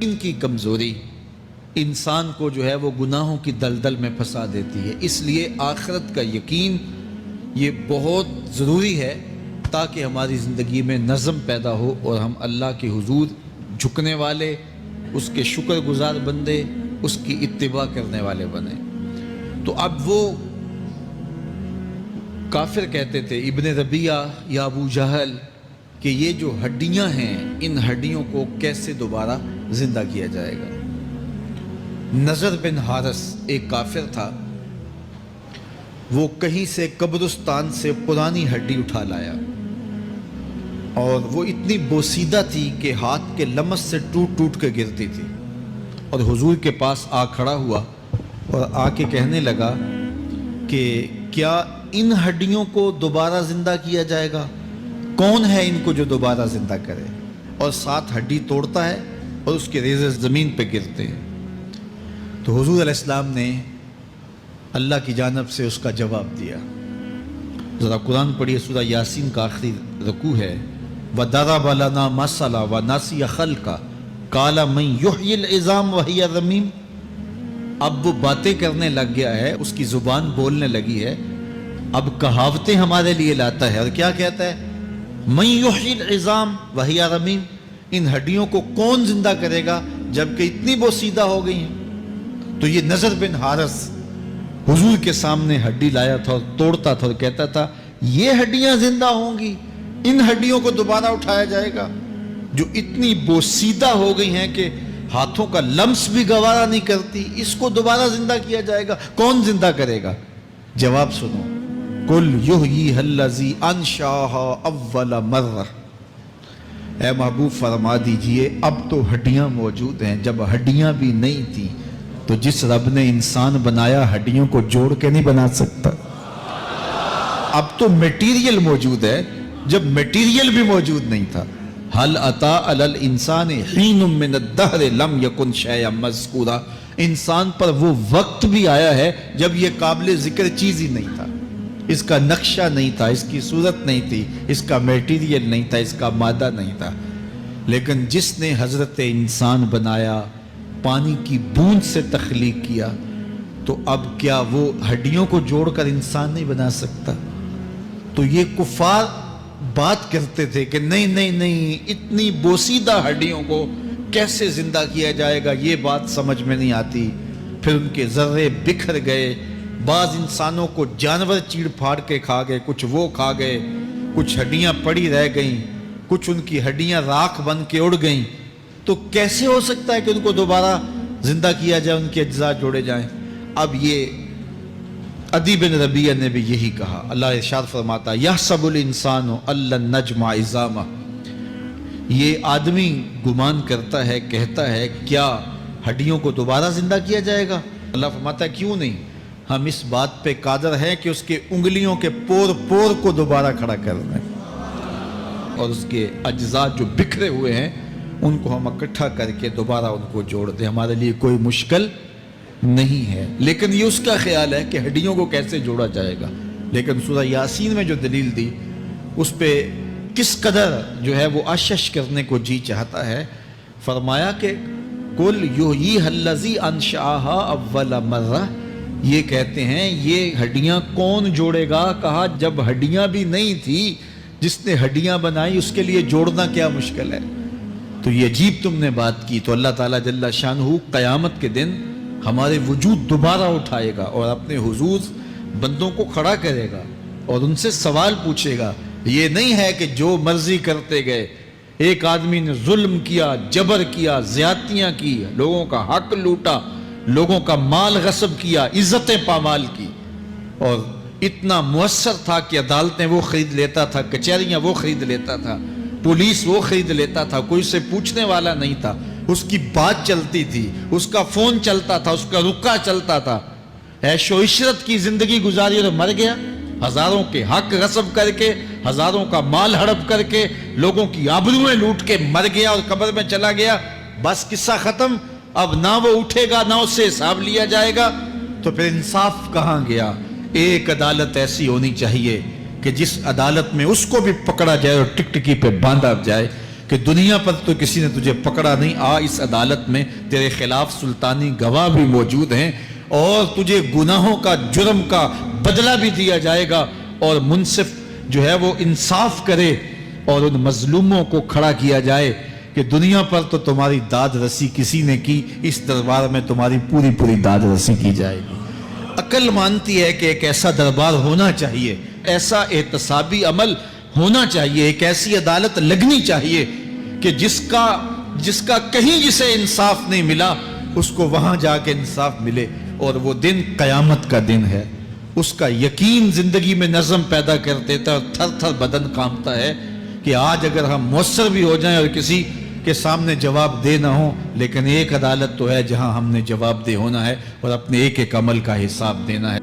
یقین کی کمزوری انسان کو جو ہے وہ گناہوں کی دلدل میں پھنسا دیتی ہے. اس لیے آخرت کا یقین یہ بہت ضروری ہے تاکہ ہماری زندگی میں نظم پیدا ہو اور ہم اللہ کے حضور جھکنے والے، اس کے شکر گزار بندے، اس کی اتباع کرنے والے بنیں. تو اب وہ کافر کہتے تھے ابن ربیعہ یا ابو جہل کہ یہ جو ہڈیاں ہیں ان ہڈیوں کو کیسے دوبارہ زندہ کیا جائے گا. نضر بن حارث ایک کافر تھا، وہ کہیں سے قبرستان سے پرانی ہڈی اٹھا لایا اور وہ اتنی بوسیدہ تھی کہ ہاتھ کے لمس سے ٹوٹ ٹوٹ کے گرتی تھی. اور حضور کے پاس آ کھڑا ہوا اور آ کے کہنے لگا کہ کیا ان ہڈیوں کو دوبارہ زندہ کیا جائے گا؟ کون ہے ان کو جو دوبارہ زندہ کرے؟ اور ساتھ ہڈی توڑتا ہے اور اس کے ریزے زمین پہ گرتے ہیں. تو حضور علیہ السلام نے اللہ کی جانب سے اس کا جواب دیا. ذرا قرآن پڑھیے، سورہ یاسین کا آخری رکوع ہے وَضَرَبَ لَنَا مَثَلًا وَنَسِیَ خَلْقَهُ قَالَ مَن يُحْيِي الْعِظَامَ وَهِيَ رَمِیمٌ. اب وہ باتیں کرنے لگ گیا ہے، اس کی زبان بولنے لگی ہے، اب کہاوتیں ہمارے لیے لاتا ہے. اور کیا کہتا ہے؟ مَن يُحْيِي الْعِظَامَ وَهِيَ رَمِیمٌ. ان ہڈیوں کو کون زندہ کرے گا جبکہ اتنی بوسیدہ ہو گئی ہیں؟ تو یہ نضر بن حارث حضور کے سامنے ہڈی لایا تھا اور توڑتا تھا اور کہتا تھا یہ ہڈیاں زندہ ہوں گی، ان ہڈیوں کو دوبارہ اٹھایا جائے گا جو اتنی بوسیدہ ہو گئی ہیں کہ ہاتھوں کا لمس بھی گوارا نہیں کرتی، اس کو دوبارہ زندہ کیا جائے گا. کون زندہ کرے گا؟ جواب سنو، قُلْ يُحْيِيهَا الَّذِي أَنشَأَهَا أَوَّلَ مَرَّةٍ. اے محبوب فرما دیجئے اب تو ہڈیاں موجود ہیں، جب ہڈیاں بھی نہیں تھیں تو جس رب نے انسان بنایا ہڈیوں کو جوڑ کے نہیں بنا سکتا. اب تو میٹیریل موجود ہے جب میٹیریل بھی موجود نہیں تھا. هل أتى على الإنسان حين من الدهر لم يكن شيئا مذكورا. انسان پر وہ وقت بھی آیا ہے جب یہ قابل ذکر چیز ہی نہیں تھا، اس کا نقشہ نہیں تھا، اس کی صورت نہیں تھی، اس کا میٹیریل نہیں تھا، اس کا مادہ نہیں تھا. لیکن جس نے حضرت انسان بنایا، پانی کی بوند سے تخلیق کیا، تو اب کیا وہ ہڈیوں کو جوڑ کر انسان نہیں بنا سکتا؟ تو یہ کفار بات کرتے تھے کہ نہیں نہیں نہیں، اتنی بوسیدہ ہڈیوں کو کیسے زندہ کیا جائے گا، یہ بات سمجھ میں نہیں آتی. پھر ان کے ذرے بکھر گئے، بعض انسانوں کو جانور چیڑ پھاڑ کے کھا گئے، کچھ وہ کھا گئے، کچھ ہڈیاں پڑی رہ گئیں، کچھ ان کی ہڈیاں راکھ بن کے اڑ گئیں. تو کیسے ہو سکتا ہے کہ ان کو دوبارہ زندہ کیا جائے، ان کے اجزاء جوڑے جائیں؟ اب یہ عدی بن ربیعہ نے بھی یہی کہا. اللہ ارشاد فرماتا یحسب الانسان ان لن نجمع عظامہ. یہ آدمی گمان کرتا ہے، کہتا ہے کیا ہڈیوں کو دوبارہ زندہ کیا جائے گا؟ اللہ فرماتا ہے کیوں نہیں، ہم اس بات پہ قادر ہیں کہ اس کے انگلیوں کے پور پور کو دوبارہ کھڑا کر دیں اور اس کے اجزاء جو بکھرے ہوئے ہیں ان کو ہم اکٹھا کر کے دوبارہ ان کو جوڑ دیں. ہمارے لیے کوئی مشکل نہیں ہے. لیکن یہ اس کا خیال ہے کہ ہڈیوں کو کیسے جوڑا جائے گا. لیکن سورہ یاسین میں جو دلیل دی اس پہ کس قدر جو ہے وہ اشش کرنے کو جی چاہتا ہے. فرمایا کہ قُلْ يُحْيِيهَا الَّذِي أَنشَأَهَا أَوَّلَ مَرَّةٍ. یہ کہتے ہیں یہ ہڈیاں کون جوڑے گا؟ کہا جب ہڈیاں بھی نہیں تھی، جس نے ہڈیاں بنائی اس کے لیے جوڑنا کیا مشکل ہے. تو یہ عجیب تم نے بات کی. تو اللہ تعالیٰ جل شانہ قیامت کے دن ہمارے وجود دوبارہ اٹھائے گا اور اپنے حضور بندوں کو کھڑا کرے گا اور ان سے سوال پوچھے گا. یہ نہیں ہے کہ جو مرضی کرتے گئے. ایک آدمی نے ظلم کیا، جبر کیا، زیادتیاں کی، لوگوں کا حق لوٹا، لوگوں کا مال غصب کیا، عزتیں پامال کی، اور اتنا مؤثر تھا کہ عدالتیں وہ خرید لیتا تھا، کچہریاں وہ خرید لیتا تھا، پولیس وہ خرید لیتا تھا، کوئی سے پوچھنے والا نہیں تھا، اس کی بات چلتی تھی، اس کا فون چلتا تھا، اس کا رکا چلتا تھا. عیش و عشرت کی زندگی گزاری اور مر گیا. ہزاروں کے حق غصب کر کے، ہزاروں کا مال ہڑپ کر کے، لوگوں کی آبروئیں لوٹ کے مر گیا اور قبر میں چلا گیا. بس قصہ ختم. اب نہ وہ اٹھے گا، نہ اس سے حساب لیا جائے گا. تو پھر انصاف کہاں گیا؟ ایک عدالت ایسی ہونی چاہیے کہ جس عدالت میں اس کو بھی پکڑا جائے اور ٹکٹکی پہ باندھا جائے کہ دنیا پر تو کسی نے تجھے پکڑا نہیں، آ اس عدالت میں تیرے خلاف سلطانی گواہ بھی موجود ہیں اور تجھے گناہوں کا جرم کا بدلہ بھی دیا جائے گا، اور منصف جو ہے وہ انصاف کرے اور ان مظلوموں کو کھڑا کیا جائے کہ دنیا پر تو تمہاری داد رسی کسی نے کی، اس دربار میں تمہاری پوری پوری داد رسی کی جائے گی۔ عقل مانتی ہے کہ ایک ایسا دربار ہونا چاہیے، ایسا احتسابی عمل ہونا چاہیے، ایک ایسی عدالت لگنی چاہیے کہ جس کا کہیں جسے انصاف نہیں ملا اس کو وہاں جا کے انصاف ملے، اور وہ دن قیامت کا دن ہے۔ اس کا یقین زندگی میں نظم پیدا کر دیتا ہے اور تھر تھر بدن کانپتا ہے کہ آج اگر ہم مؤثر بھی ہو جائیں اور کسی کے سامنے جواب دے نہ ہوں، لیکن ایک عدالت تو ہے جہاں ہم نے جواب دہ ہونا ہے اور اپنے ایک ایک عمل کا حساب دینا ہے۔